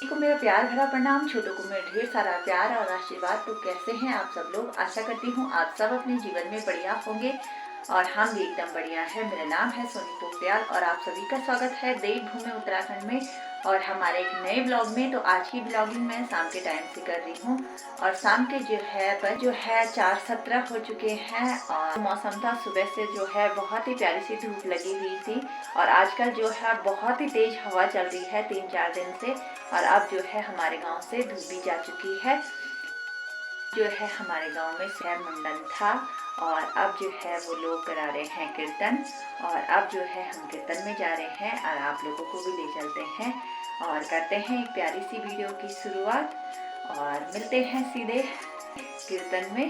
को मेरा प्यार भरा प्रणाम। छोटों को मेरा ढेर सारा प्यार और आशीर्वाद। तो कैसे हैं आप सब लोग? आशा करती हूँ आप सब अपने जीवन में बढ़िया होंगे और हम भी एकदम बढ़िया है। मेरा नाम है सोनी पोखरियाल और आप सभी का स्वागत है देवभूमि उत्तराखंड में और हमारे एक नए ब्लॉग में। तो आज की ब्लॉगिंग मैं शाम के टाइम से कर रही हूँ और शाम के जो है 4:17 हो चुके हैं और मौसम था सुबह से जो है बहुत ही प्यारी सी धूप लगी हुई थी और आजकल जो है बहुत ही तेज हवा चल रही है 3-4 दिन से। और अब जो है हमारे गांव से धूप भी जा चुकी है। जो है हमारे गांव में सह मुंडन था और अब जो है वो लोग करा रहे हैं कीर्तन और अब जो है हम कीर्तन में जा रहे हैं और आप लोगों को भी ले चलते हैं और करते हैं एक प्यारी सी वीडियो की शुरुआत और मिलते हैं सीधे कीर्तन में।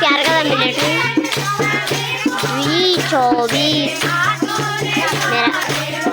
प्यार का मिनट 20 24 मेरा